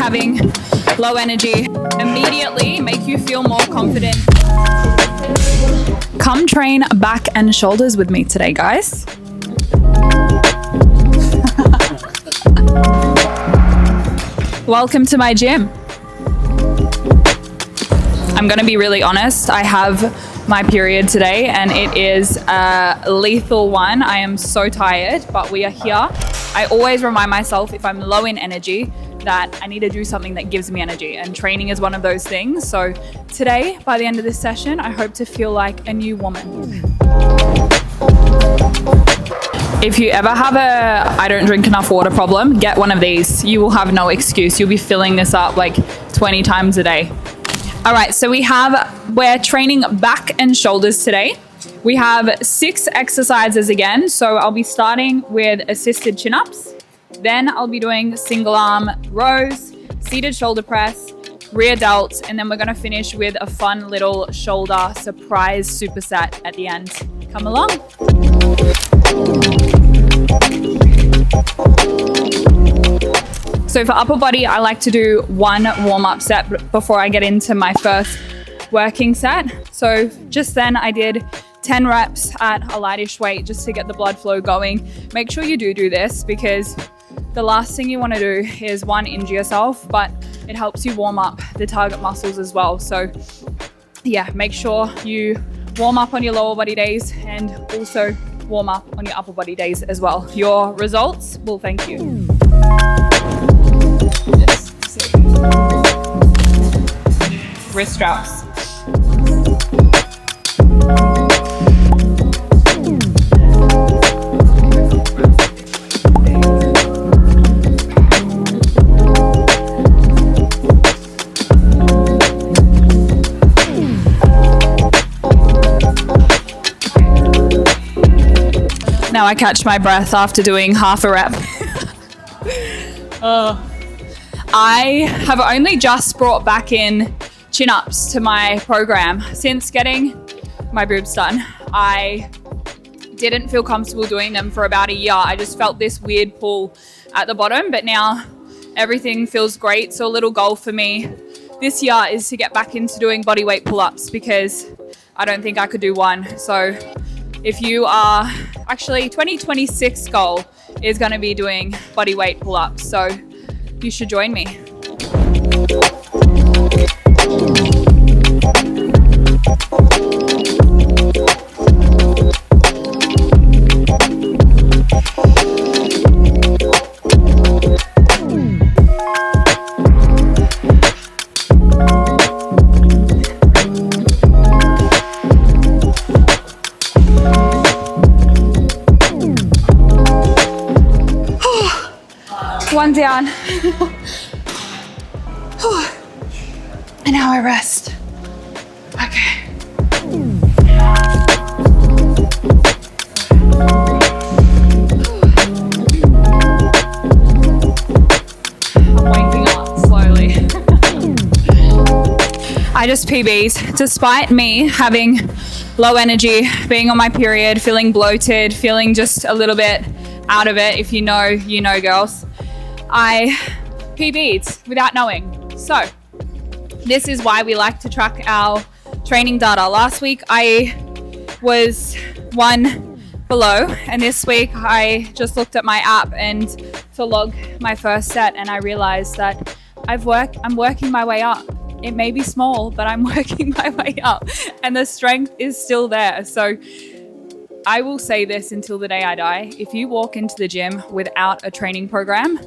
having low energy immediately make you feel more confident. Come train back and shoulders with me today, guys. Welcome to my gym. I'm gonna be really honest, I have my period today and it is a lethal one. I am so tired, but we are here. I always remind myself if I'm low in energy that I need to do something that gives me energy, and training is one of those things. So today, by the end of this session, I hope to feel like a new woman. If you ever have a I don't drink enough water problem, get one of these. You will have no excuse. You'll be filling this up like 20 times a day. All right, so we're training back and shoulders today. We have 6 exercises again. So I'll be starting with assisted chin-ups. Then I'll be doing single arm rows, seated shoulder press, rear delt, and then we're gonna finish with a fun little shoulder surprise superset at the end. Come along. So for upper body, I like to do one warm-up set before I get into my first working set. So just then I did 10 reps at a lightish weight just to get the blood flow going. Make sure you do this because the last thing you want to do is injure yourself, but it helps you warm up the target muscles as well. So yeah, make sure you warm up on your lower body days and also warm up on your upper body days as well. Your results will thank you. Wrist straps. Now I catch my breath after doing half a rep. I have only just brought back in chin-ups to my program. Since getting my boobs done, I didn't feel comfortable doing them for about a year. I just felt this weird pull at the bottom, but now everything feels great. So a little goal for me this year is to get back into doing body weight pull-ups because I don't think I could do one. So if you are, actually 2026 goal is gonna be doing body weight pull-ups. So you should join me. One down. And now I rest. Okay. I'm waking up slowly. I just PB'd. Despite me having low energy, being on my period, feeling bloated, feeling just a little bit out of it, if you know, you know, girls. I PB'd without knowing. So this is why we like to track our training data. Last week I was 1 below, and this week I just looked at my app and to log my first set, and I realized that I'm working my way up. It may be small, but I'm working my way up and the strength is still there. So I will say this until the day I die. If you walk into the gym without a training program,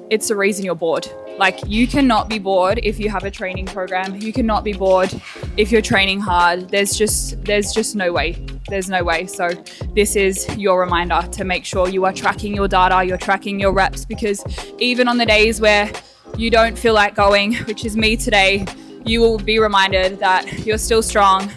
it's the reason you're bored. Like, you cannot be bored if you have a training program. You cannot be bored if you're training hard. There's just no way. There's no way. So this is your reminder to make sure you are tracking your data, you're tracking your reps, because even on the days where you don't feel like going, which is me today, you will be reminded that you're still strong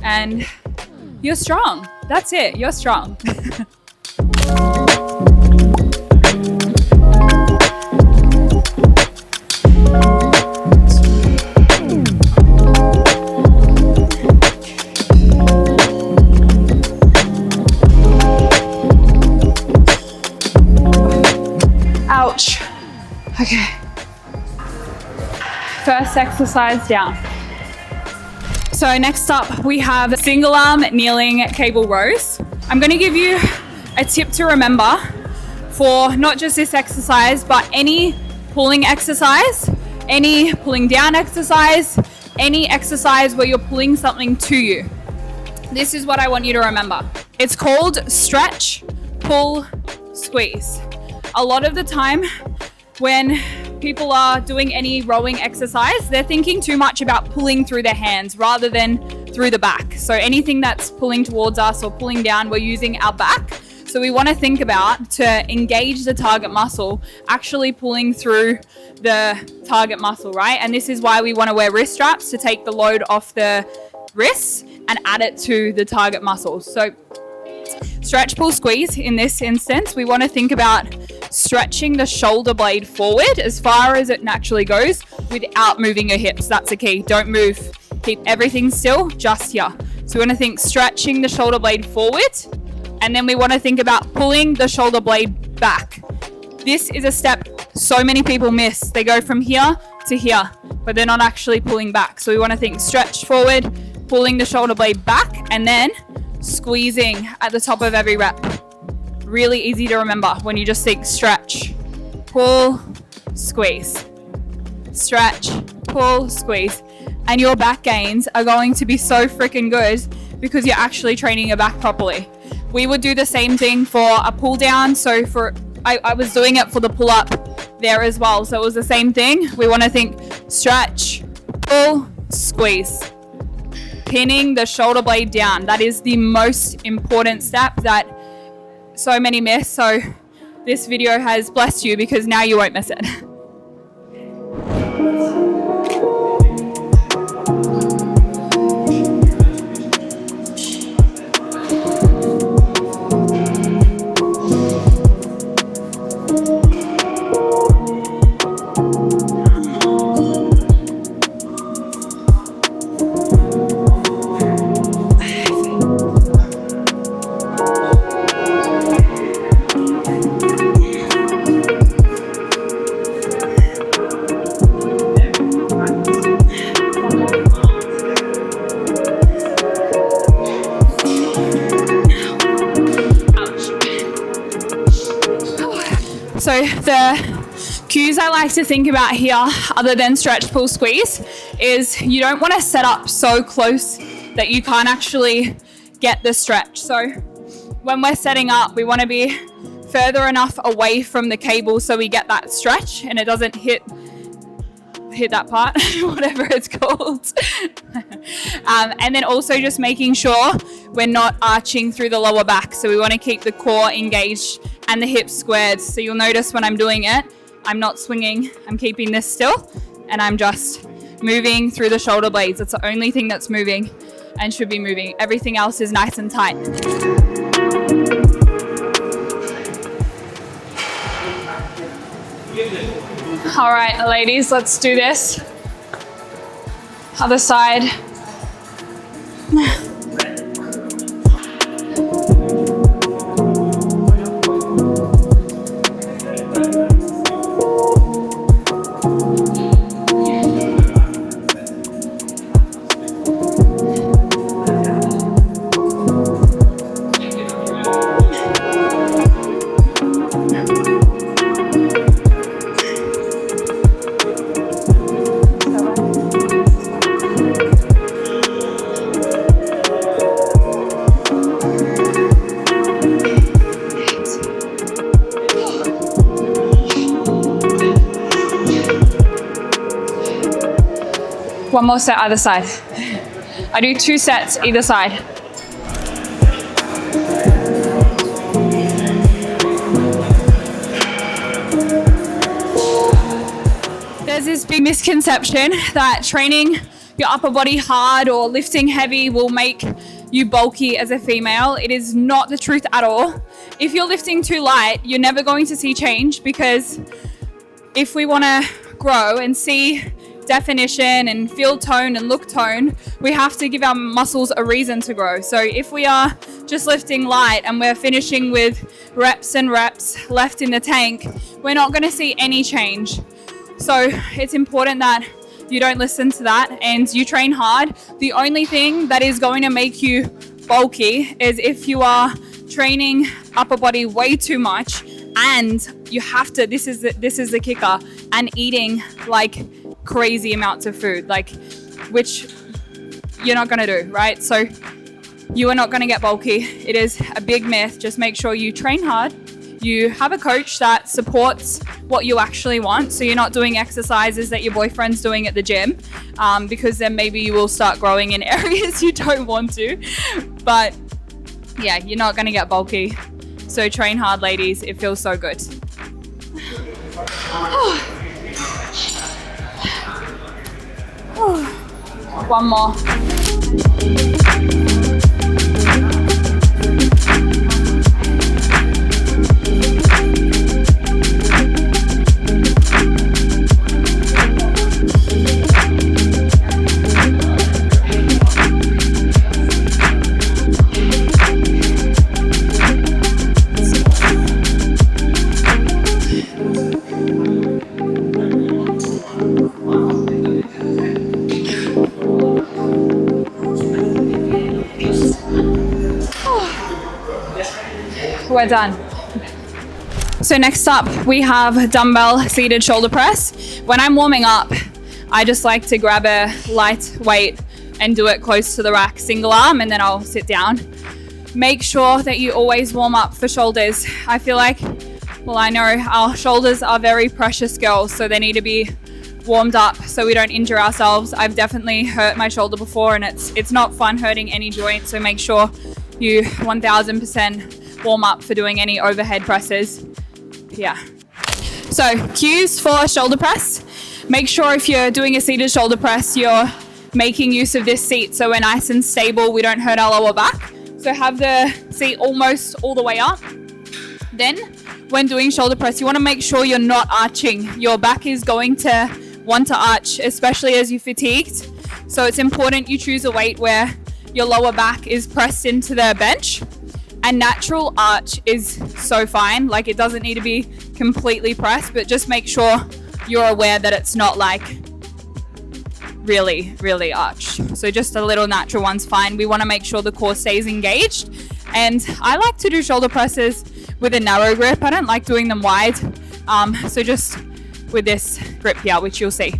and you're strong. That's it. You're strong. Ouch. Okay. first exercise down. So next up, we have single arm kneeling cable rows. I'm going to give you a tip to remember for not just this exercise, but any pulling exercise, any pulling down exercise, any exercise where you're pulling something to you. This is what I want you to remember. It's called stretch, pull, squeeze. A lot of the time when people are doing any rowing exercise, they're thinking too much about pulling through their hands rather than through the back. So anything that's pulling towards us or pulling down, we're using our back. So we want to think about, to engage the target muscle, actually pulling through the target muscle, right? And this is why we want to wear wrist straps, to take the load off the wrists and add it to the target muscles. So stretch, pull, squeeze. In this instance, we want to think about stretching the shoulder blade forward as far as it naturally goes without moving your hips. That's the key. Don't move. Keep everything still, just here. So we want to think stretching the shoulder blade forward, and then we want to think about pulling the shoulder blade back. This is a step so many people miss. They go from here to here, but they're not actually pulling back. So we want to think stretch forward, pulling the shoulder blade back, and then squeezing at the top of every rep. Really easy to remember when you just think stretch, pull, squeeze. Stretch, pull, squeeze. And your back gains are going to be so freaking good because you're actually training your back properly. We would do the same thing for a pull down. So I was doing it for the pull up there as well. So it was the same thing. We want to think stretch, pull, squeeze. Pinning the shoulder blade down. That is the most important step that so many miss. So this video has blessed you because now you won't miss it. So the cues I like to think about here, other than stretch, pull, squeeze, is you don't want to set up so close that you can't actually get the stretch. So when we're setting up, we want to be further enough away from the cable so we get that stretch and it doesn't hit that part, whatever it's called. And then also just making sure we're not arching through the lower back. So we want to keep the core engaged and the hips squared. So you'll notice when I'm doing it, I'm not swinging, I'm keeping this still, and I'm just moving through the shoulder blades. It's the only thing that's moving and should be moving. Everything else is nice and tight. All right, ladies, let's do this. Other side. One more set either side. I do 2 sets either side. There's this big misconception that training your upper body hard or lifting heavy will make you bulky as a female. It is not the truth at all. If you're lifting too light, you're never going to see change, because if we want to grow and see definition and feel tone and look tone, we have to give our muscles a reason to grow. So if we are just lifting light and we're finishing with reps and reps left in the tank, we're not going to see any change. So it's important that you don't listen to that and you train hard, the only thing that is going to make you bulky is if you are training upper body way too much and you have to, this is the kicker, and eating like crazy amounts of food, like, which you're not going to do, right? So you are not going to get bulky. It is a big myth. Just make sure you train hard. You have a coach that supports what you actually want. So you're not doing exercises that your boyfriend's doing at the gym, because then maybe you will start growing in areas you don't want to. But yeah, you're not going to get bulky. So train hard, ladies. It feels so good. One more. We're done. So next up we have dumbbell seated shoulder press. When I'm warming up, I just like to grab a light weight and do it close to the rack, single arm, and then I'll sit down. Make sure that you always warm up for shoulders. I feel like, well, I know our shoulders are very precious, girls, so they need to be warmed up so we don't injure ourselves. I've definitely hurt my shoulder before and it's not fun hurting any joint, so make sure you 1000% warm up for doing any overhead presses. Yeah. So cues for shoulder press. Make sure if you're doing a seated shoulder press, you're making use of this seat so we're nice and stable, we don't hurt our lower back. So have the seat almost all the way up. Then when doing shoulder press, you want to make sure you're not arching. Your back is going to want to arch, especially as you're fatigued. So it's important you choose a weight where your lower back is pressed into the bench. A natural arch is so fine. Like, it doesn't need to be completely pressed, but just make sure you're aware that it's not like really, really arched. So just a little natural one's fine. We want to make sure the core stays engaged. And I like to do shoulder presses with a narrow grip. I don't like doing them wide. So just with this grip here, which you'll see.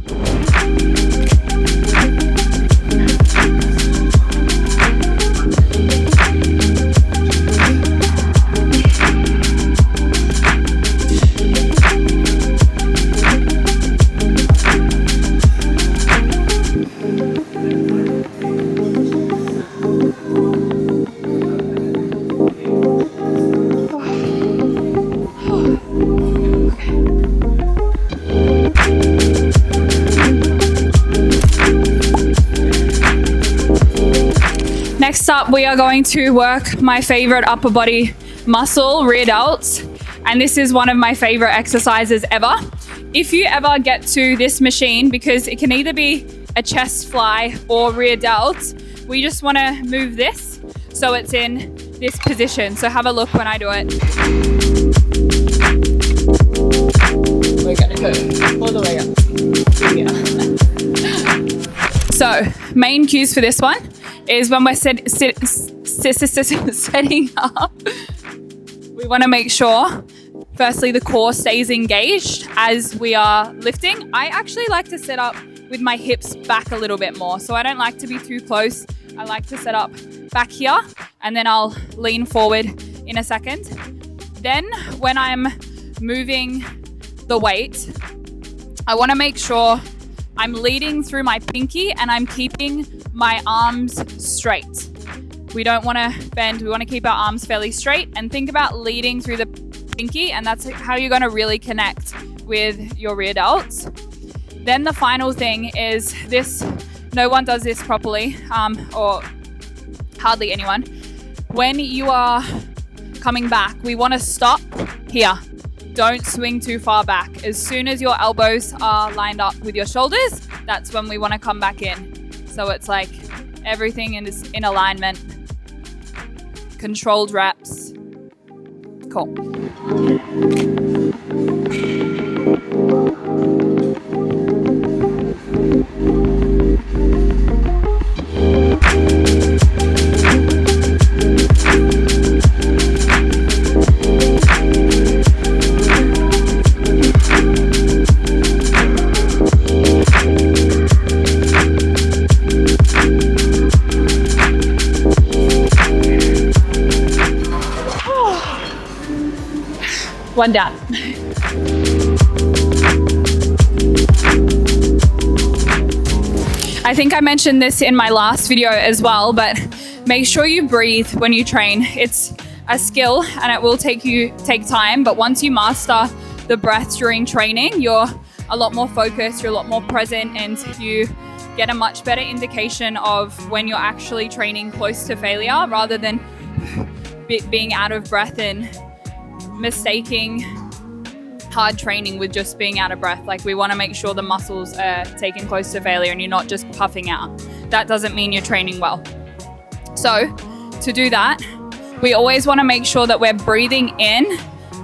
Next up, we are going to work my favorite upper body muscle, rear delts. And this is one of my favorite exercises ever. If you ever get to this machine, because it can either be a chest fly or rear delts, we just want to move this so it's in this position. So have a look when I do it. We're going to go all the way up. Yeah. So main cues for this one is when we're setting up, we want to make sure, firstly, the core stays engaged as we are lifting. I actually like to set up with my hips back a little bit more. So I don't like to be too close. I like to set up back here, and then I'll lean forward in a second. Then when I'm moving the weight, I want to make sure I'm leading through my pinky and I'm keeping my arms straight. We don't want to bend. We want to keep our arms fairly straight, and think about leading through the pinky, and that's how you're going to really connect with your rear delts. Then the final thing is this. No one does this properly, or hardly anyone. When you are coming back, we want to stop here. Don't swing too far back. As soon as your elbows are lined up with your shoulders, that's when we want to come back in. So it's like everything is in alignment. Controlled reps. Cool. One down. I think I mentioned this in my last video as well, but make sure you breathe when you train. It's a skill and it will take time, but once you master the breath during training, you're a lot more focused, you're a lot more present, and you get a much better indication of when you're actually training close to failure rather than being out of breath and mistaking hard training with just being out of breath. Like, we want to make sure the muscles are taken close to failure and you're not just puffing out. That doesn't mean you're training well. So to do that, we always want to make sure that we're breathing in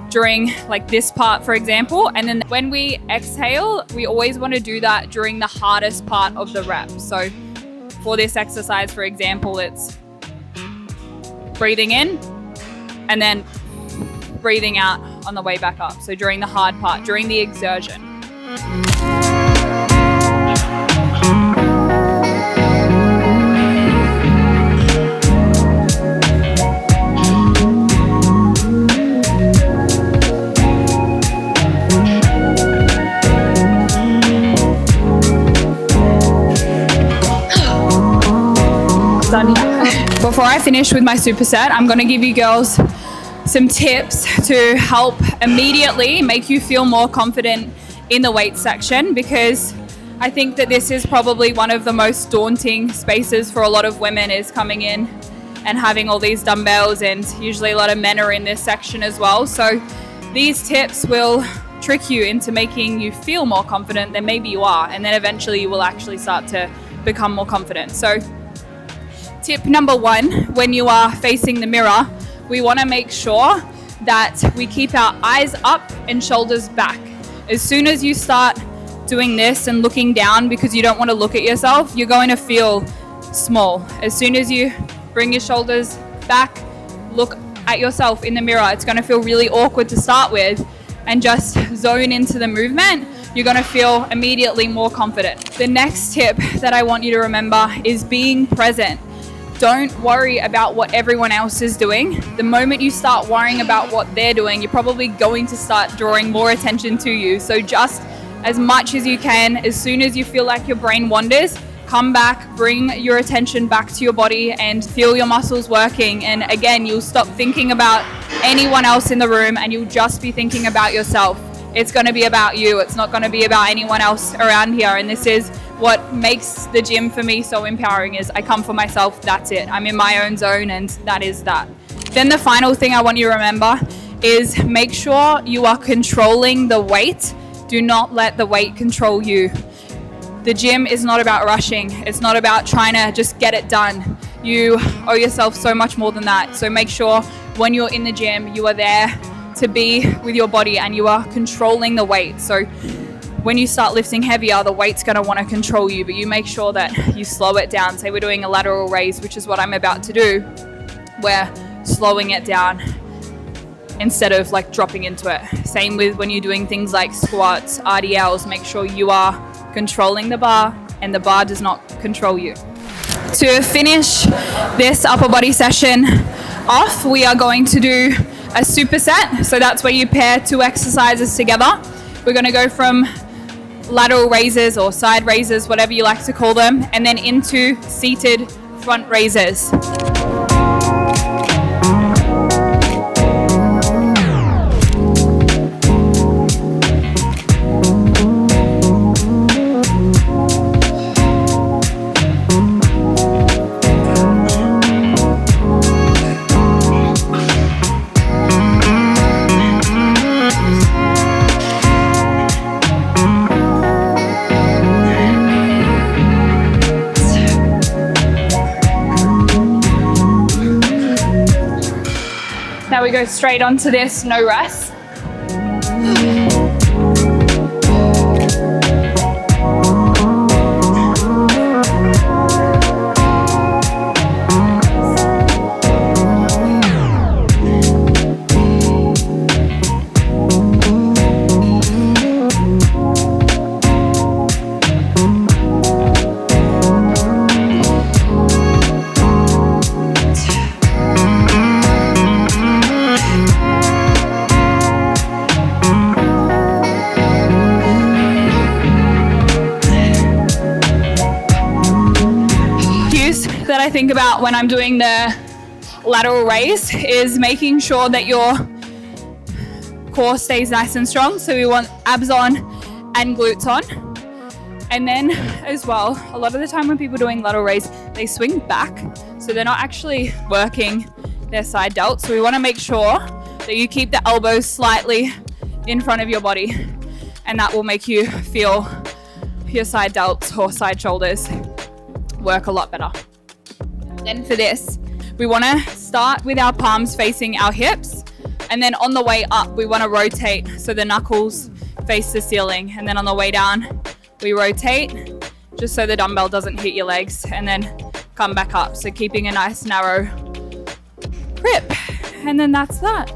during like this part, for example, and then when we exhale, we always want to do that during the hardest part of the rep. So for this exercise, for example, it's breathing in and then breathing out on the way back up. So during the hard part, during the exertion. Done here. Before I finish with my superset, I'm going to give you girls some tips to help immediately make you feel more confident in the weight section, because I think that this is probably one of the most daunting spaces for a lot of women, is coming in and having all these dumbbells, and usually a lot of men are in this section as well. So these tips will trick you into making you feel more confident than maybe you are, and then eventually you will actually start to become more confident. So tip number one, when you are facing the mirror, we want to make sure that we keep our eyes up and shoulders back. As soon as you start doing this and looking down because you don't want to look at yourself, you're going to feel small. As soon as you bring your shoulders back, look at yourself in the mirror, it's going to feel really awkward to start with, and just zone into the movement, you're going to feel immediately more confident. The next tip that I want you to remember is being present. Don't worry about what everyone else is doing. The moment you start worrying about what they're doing, you're probably going to start drawing more attention to you. So just as much as you can, as soon as you feel like your brain wanders, come back, bring your attention back to your body and feel your muscles working. And again, you'll stop thinking about anyone else in the room and you'll just be thinking about yourself. It's going to be about you. It's not going to be about anyone else around here. And this is what makes the gym for me so empowering, is I come for myself, that's it. I'm in my own zone, and that is that. Then the final thing I want you to remember is make sure you are controlling the weight. Do not let the weight control you. The gym is not about rushing. It's not about trying to just get it done. You owe yourself so much more than that. So make sure when you're in the gym, you are there to be with your body and you are controlling the weight. So when you start lifting heavier, the weight's going to want to control you, but you make sure that you slow it down. Say we're doing a lateral raise, which is what I'm about to do. We're slowing it down instead of like dropping into it. Same with when you're doing things like squats, RDLs, make sure you are controlling the bar and the bar does not control you. To finish this upper body session off, we are going to do a superset. So that's where you pair two exercises together. We're going to go from lateral raises or side raises, whatever you like to call them, and then into seated front raises. Now we go straight onto this, no rest. I think about when I'm doing the lateral raise is making sure that your core stays nice and strong. So we want abs on and glutes on. And then as well, a lot of the time when people are doing lateral raise, they swing back. So they're not actually working their side delt. So we want to make sure that you keep the elbows slightly in front of your body, and that will make you feel your side delts or side shoulders work a lot better. Then for this, we want to start with our palms facing our hips, and then on the way up, we want to rotate so the knuckles face the ceiling, and then on the way down, we rotate just so the dumbbell doesn't hit your legs, and then come back up. So keeping a nice narrow grip, and then that's that.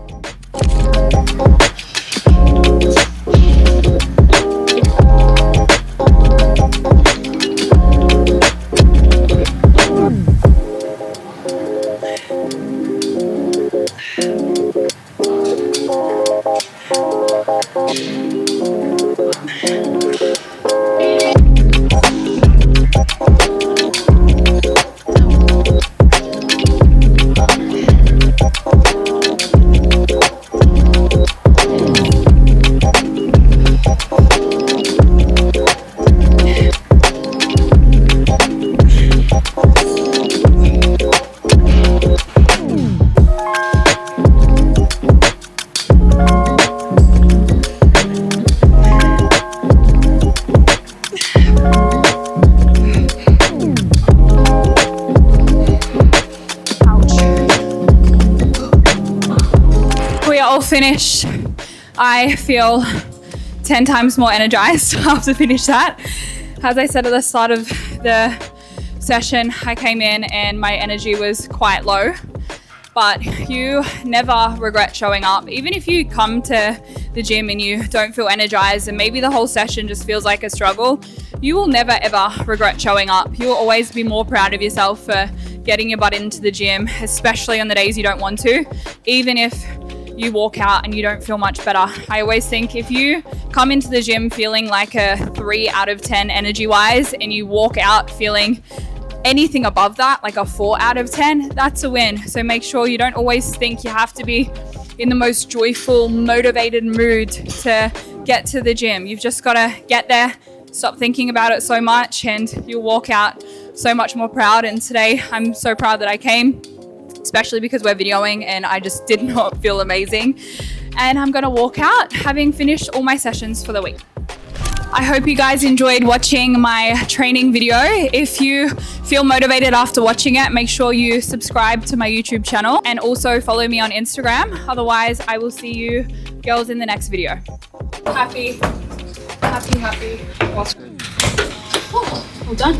Finished. I feel 10 times more energized after finish that. As I said at the start of the session, I came in and my energy was quite low, but you never regret showing up. Even if you come to the gym and you don't feel energized and maybe the whole session just feels like a struggle, you will never ever regret showing up. You will always be more proud of yourself for getting your butt into the gym, especially on the days you don't want to, even if you walk out and you don't feel much better. I always think if you come into the gym feeling like a 3 out of 10 energy wise and you walk out feeling anything above that, like a 4 out of 10, that's a win. So make sure you don't always think you have to be in the most joyful, motivated mood to get to the gym. You've just got to get there, stop thinking about it so much, and you'll walk out so much more proud. And today I'm so proud that I came, especially because we're videoing and I just did not feel amazing. And I'm gonna walk out having finished all my sessions for the week. I hope you guys enjoyed watching my training video. If you feel motivated after watching it, make sure you subscribe to my YouTube channel and also follow me on Instagram. Otherwise, I will see you girls in the next video. Happy. Well done.